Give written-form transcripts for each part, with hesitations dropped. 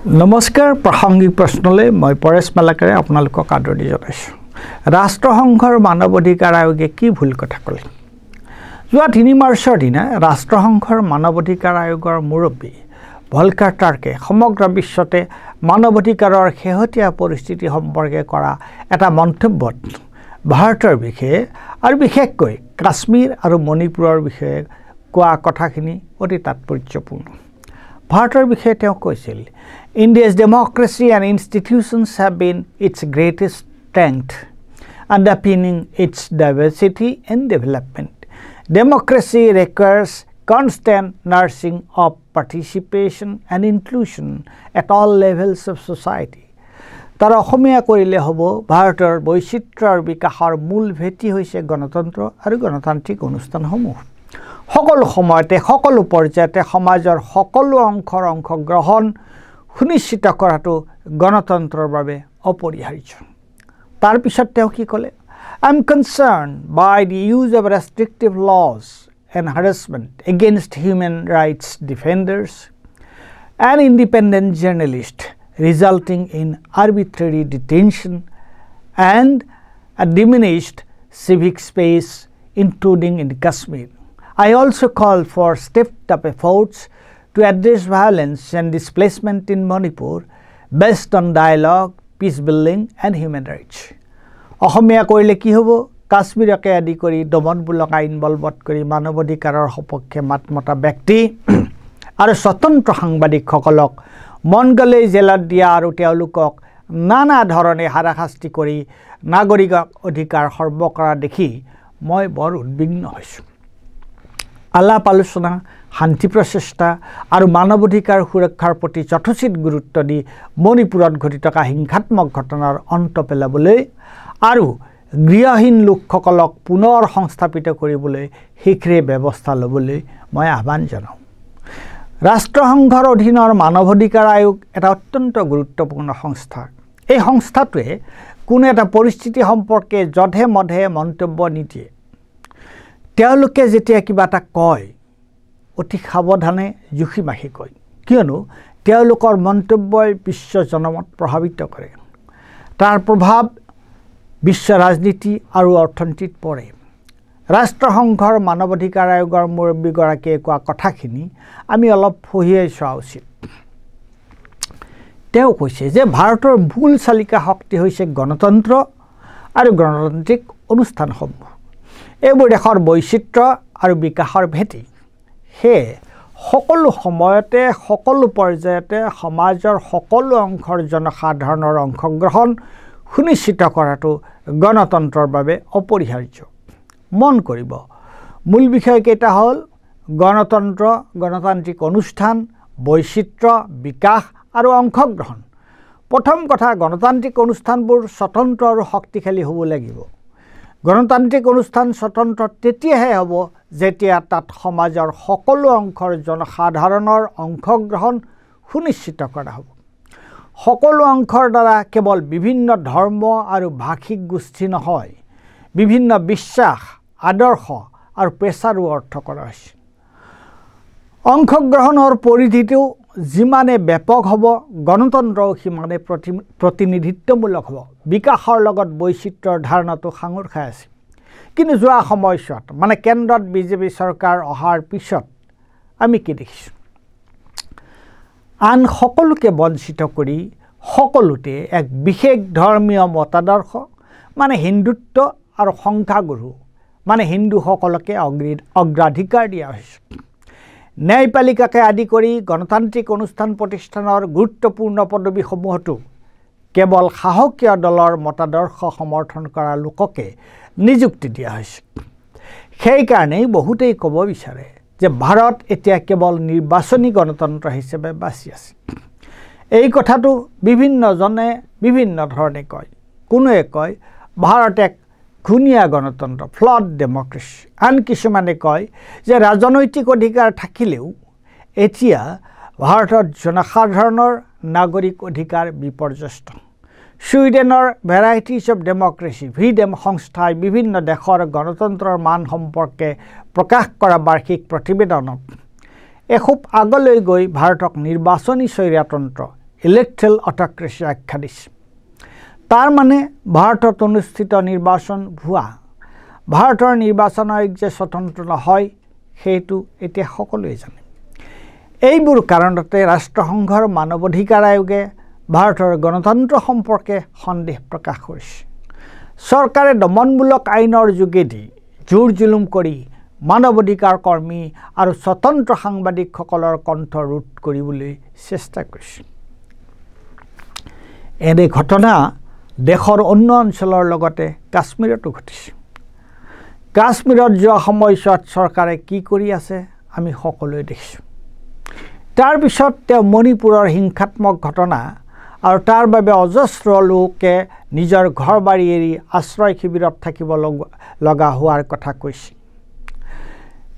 নমস্কাৰ প্ৰাসংগিক প্ৰশ্নলৈ মই পৰেশ মালাকাৰে আপোনালোকক আদৰণি জনাইছোঁ ৰাষ্ট্ৰসংঘৰ মানৱ অধিকাৰ আয়োগে কি ভুল কথা ক'লে যোৱা 3 মাৰ্চৰ দিনা ৰাষ্ট্ৰসংঘৰ মানৱ অধিকাৰ আয়োগৰ মুৰব্বী ভলকাৰ টাৰ্কে সমগ্ৰ বিশ্বতে মানৱ অধিকাৰৰ শেহতীয়া পৰিস্থিতি সম্পৰ্কে কৰা এটা মন্তব্যত ভাৰতৰ বিষয়ে আৰু বিশেষকৈ কাশ্মীৰ আৰু মণিপুৰৰ বিষয়ে কোৱা কথাখিনি অতি তাৎপৰ্যপূৰ্ণ ভাৰতৰ বিষয়ে তেওঁ কৈছিল India's democracy and institutions have been its greatest strength, underpinning its diversity and development. Democracy requires constant nursing of participation and inclusion at all levels of society. তাৰ অসমীয়া কৰিলে হ'ব ভাৰতৰ বৈচিত্ৰ্য আৰু বিকাশৰ মূল ভেটি হৈছে গণতন্ত্ৰ আৰু গণতান্ত্ৰিক অনুষ্ঠানসমূহ সকলো সময়তে সকলো পৰ্যায়তে সমাজৰ সকলো অংশৰ অংশগ্ৰহণ সুনিশ্চিত কৰাটো গণতন্ত্ৰৰ বাবে অপৰিহাৰ্য তাৰ পিছত তেওঁ কি ক'লে I'm concerned by the use of restrictive laws and harassment against human rights defenders and independent journalists resulting in arbitrary detention and a diminished civic space including in Kashmir. I also call for stepped up efforts to address violence and displacement in Manipur based on dialogue, peace building and human rights. অসমীয়া কৰিলে কি হ'ব কাশ্মীৰকে আদি কৰি দমনমূলক আইন বলবৎ কৰি মানৱ অধিকাৰৰ সপক্ষে মাত মতা ব্যক্তি আৰু স্বতন্ত্ৰ সাংবাদিকসকলক মন গ'লে জেলত দিয়া আৰু তেওঁলোকক নানা ধৰণে হাৰাশাস্তি কৰি নাগৰিক অধিকাৰ সৰ্ব কৰা দেখি মই বৰ উদ্বিগ্ন হৈছোঁ আলাপ আলোচনা শান্তি প্ৰচেষ্টা আৰু মানৱ অধিকাৰ সুৰক্ষাৰ প্ৰতি যথোচিত গুৰুত্ব দি মণিপুৰত ঘটি থকা হিংসাত্মক ঘটনাৰ অন্ত পেলাবলৈ আৰু গৃহহীন লোকসকলক পুনৰ সংস্থাপিত কৰিবলৈ শীঘ্ৰে ব্যৱস্থা ল'বলৈ মই আহ্বান জনাওঁ ৰাষ্ট্ৰসংঘৰ অধীনৰ মানৱ অধিকাৰ আয়োগ এটা অত্যন্ত গুৰুত্বপূৰ্ণ সংস্থা এই সংস্থাটোৱে কোনো এটা পৰিস্থিতি সম্পৰ্কে যধে মধে মন্তব্য নিদিয়ে তেওঁলোকে যেতিয়া কিবা এটা কয় অতি সাৱধানে জুখি মাখি কয় কিয়নো তেওঁলোকৰ মন্তব্যই বিশ্ব জনমত প্ৰভাৱিত কৰে তাৰ প্ৰভাৱ বিশ্ব ৰাজনীতি আৰু অৰ্থনীতিত পৰে ৰাষ্ট্ৰসংঘৰ মানৱ অধিকাৰ আয়োগৰ মুৰব্বীগৰাকীয়ে কোৱা কথাখিনি আমি অলপ ফহিয়াই চোৱা উচিত তেওঁ কৈছে যে ভাৰতৰ মূল চালিকা শক্তি হৈছে গণতন্ত্ৰ আৰু গণতান্ত্ৰিক অনুষ্ঠানসমূহ এইবোৰ দেশৰ বৈচিত্ৰ্য আৰু বিকাশৰ ভেটি সেয়ে সকলো সময়তে সকলো পৰ্যায়তে সমাজৰ সকলো অংশৰ জনসাধাৰণৰ অংশগ্ৰহণ সুনিশ্চিত কৰাটো গণতন্ত্ৰৰ বাবে অপৰিহাৰ্য মন কৰিব মূল বিষয়কেইটা হ'ল গণতন্ত্ৰ গণতান্ত্ৰিক অনুষ্ঠান বৈচিত্ৰ্য বিকাশ আৰু অংশগ্ৰহণ প্ৰথম কথা গণতান্ত্ৰিক অনুষ্ঠানবোৰ স্বতন্ত্ৰ আৰু শক্তিশালী হ'ব লাগিব গণতান্ত্ৰিক অনুষ্ঠান স্বতন্ত্ৰ তেতিয়াহে হ'ব যেতিয়া তাত সমাজৰ সকলো অংশৰ জনসাধাৰণৰ অংশগ্ৰহণ সুনিশ্চিত কৰা হ'ব সকলো অংশৰ দ্বাৰা কেৱল বিভিন্ন ধৰ্ম আৰু ভাষিক গোষ্ঠী নহয় বিভিন্ন বিশ্বাস আদৰ্শ আৰু পেছাৰো অৰ্থ কৰা হৈছে অংশগ্ৰহণৰ পৰিধিটো যিমানে ব্যাপক হ'ব গণতন্ত্ৰও সিমানে প্ৰতিনিধিত্বমূলক হ'ব বিকাশৰ লগত বৈচিত্ৰ্যৰ ধাৰণাটো সাঙুৰ খাই আছে কিন্তু যোৱা সময়ছোৱাত মানে কেন্দ্ৰত বিজেপি চৰকাৰ অহাৰ পিছত আমি কি দেখিছোঁ আন সকলোকে বঞ্চিত কৰি সকলোতে এক বিশেষ ধৰ্মীয় মতাদৰ্শ মানে হিন্দুত্ব আৰু সংখ্যাগুৰু মানে হিন্দুসকলকে অগ্ৰাধিকাৰ দিয়া হৈছে ন্যায়পালিকাকে আদি কৰি গণতান্ত্ৰিক অনুষ্ঠান প্ৰতিষ্ঠানৰ গুৰুত্বপূৰ্ণ পদবীসমূহতো কেৱল সাহসীয় দলৰ মতাদৰ্শ সমৰ্থন কৰা লোককে নিযুক্তি দিয়া হৈছে সেইকাৰণেই বহুতেই ক'ব বিচাৰে যে ভাৰত এতিয়া কেৱল নিৰ্বাচনী গণতন্ত্ৰ হিচাপে বাছি আছে এই কথাটো বিভিন্নজনে বিভিন্ন ধৰণে কয় কোনোৱে কয় ভাৰত এক ঘূণীয়া গণতন্ত্ৰ ফ্লড ডেমক্ৰেচি আন কিছুমানে কয় যে ৰাজনৈতিক অধিকাৰ থাকিলেও এতিয়া ভাৰতত জনসাধাৰণৰ নাগৰিক অধিকাৰ বিপৰ্যস্ত ছুইডেনৰ ভেৰাইটিজ অফ ডেমক্ৰেচি ভিডেম সংস্থাই বিভিন্ন দেশৰ গণতন্ত্ৰৰ মান সম্পৰ্কে প্ৰকাশ কৰা বাৰ্ষিক প্ৰতিবেদনত এখুব আগলৈ গৈ ভাৰতক নিৰ্বাচনী স্বৈৰতন্ত্ৰ ইলেক্ট্ৰেল অট'ক্ৰেচি আখ্যা দিছে। তাৰ মানে ভাৰতত অনুষ্ঠিত নিৰ্বাচন ভুৱা, ভাৰতৰ নিৰ্বাচন আয়োগ যে স্বতন্ত্ৰ নহয় সেইটো এতিয়া সকলোৱে জানে। এইবোৰ কাৰণতে ৰাষ্ট্ৰসংঘৰ মানৱ অধিকাৰ আয়োগে ভাৰতৰ গণতন্ত্ৰ সম্পৰ্কে সন্দেহ প্ৰকাশ কৰিছে। চৰকাৰে দমনমূলক আইনৰ যোগেদি জোৰ জুলুম কৰি মানৱ অধিকাৰ কৰ্মী আৰু স্বতন্ত্ৰ সাংবাদিকসকলৰ কণ্ঠ ৰোধ কৰিবলৈ চেষ্টা কৰিছে। এনে ঘটনা দেশৰ অন্য অঞ্চলৰ লগতে কাশ্মীৰতো ঘটিছে। কাশ্মীৰত যোৱা সময়ছোৱাত চৰকাৰে কি কৰি আছে আমি সকলোৱে দেখিছোঁ। তাৰপিছত তেওঁ মণিপুৰৰ হিংসাত্মক ঘটনা আৰু তাৰ বাবে অজস্ৰ লোকে নিজৰ ঘৰ বাৰী এৰি আশ্ৰয় শিবিৰত থাকিব লগা হোৱাৰ কথা কৈছে।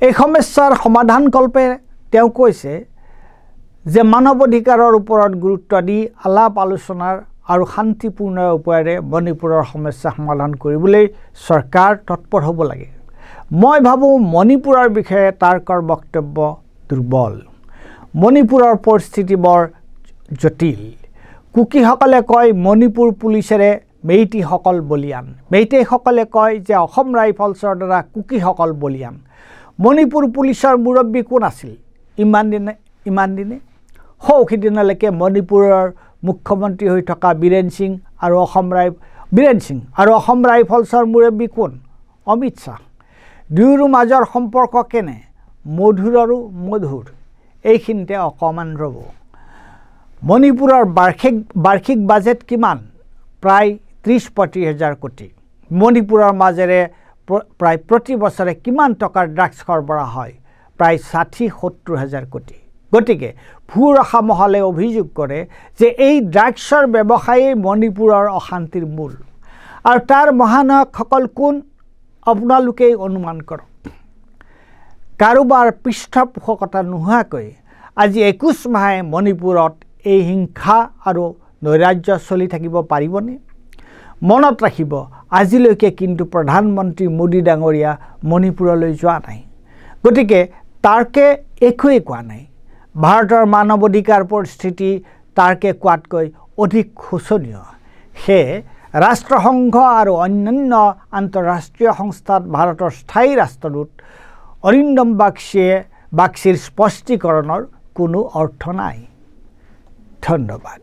এই সমস্যাৰ সমাধানকল্পে তেওঁ কৈছে যে মানৱ অধিকাৰৰ ওপৰত গুৰুত্ব দি আলাপ আলোচনাৰ আৰু শান্তিপূৰ্ণ উপায়েৰে মণিপুৰৰ সমস্যা সমাধান কৰিবলৈ চৰকাৰ তৎপৰ হ'ব লাগে। মই ভাবোঁ মণিপুৰৰ বিষয়ে তাৰ্কৰ বক্তব্য দুৰ্বল। মণিপুৰৰ পৰিস্থিতি বৰ জটিল। কুকিসকলে কয় মণিপুৰ পুলিচেৰে মেইটেইসকল বলিয়ান, মেইটেইসকলে কয় যে অসম ৰাইফলছৰ দ্বাৰা কুকিসকল বলিয়ান। মণিপুৰ পুলিচৰ মুৰব্বী কোন আছিল ইমান দিনে? সিদিনালৈকে মণিপুৰৰ মুখ্যমন্ত্ৰী হৈ থকা বীৰেন সিং আৰু অসম ৰাইফলছৰ মুৰব্বী কোন? অমিত শ্বাহ। দুয়োৰো মাজৰ সম্পৰ্ক কেনে? মধুৰ আৰু মধুৰ। এইখিনিতে অকণমান ৰ'ব। মণিপুৰৰ বাৰ্ষিক বাজেট কিমান? প্ৰায় ৩০-৩৫ হাজাৰ কোটি। মণিপুৰৰ মাজেৰে প্ৰায় প্ৰতি বছৰে কিমান টকাৰ ড্ৰাগছ সৰবৰাহ হয়? প্ৰায় ৬০-৭০ হাজাৰ কোটি। গতিকে ভূৰখা মহলে অভিযোগ কৰে যে এই ড্ৰাগছৰ ব্যৱসায়েই মণিপুৰৰ অশান্তিৰ মূল। আৰু তাৰ মহানায়কসকল কোন? আপোনালোকেই অনুমান কৰক। কাৰোবাৰ পৃষ্ঠপোষকতা নোহোৱাকৈ আজি ২১ মাহে মণিপুৰত এই হিংসা আৰু নৈৰাজ্য চলি থাকিব পাৰিবনে? মনত ৰাখিব, আজিলৈকে কিন্তু প্ৰধানমন্ত্ৰী মোদী ডাঙৰীয়া মণিপুৰলৈ যোৱা নাই। গতিকে তাৰ্কে একোৱেই কোৱা নাই। ভাৰতৰ মানৱ অধিকাৰ পৰিস্থিতি তাৰ্কে কোৱাতকৈ অধিক শোচনীয়। সেয়ে ৰাষ্ট্ৰসংঘ আৰু অন্যান্য আন্তঃৰাষ্ট্ৰীয় সংস্থাত ভাৰতৰ স্থায়ী ৰাষ্ট্ৰদূত অৰিন্দম বাগচীৰ স্পষ্টীকৰণৰ কোনো অৰ্থ নাই। ধন্যবাদ।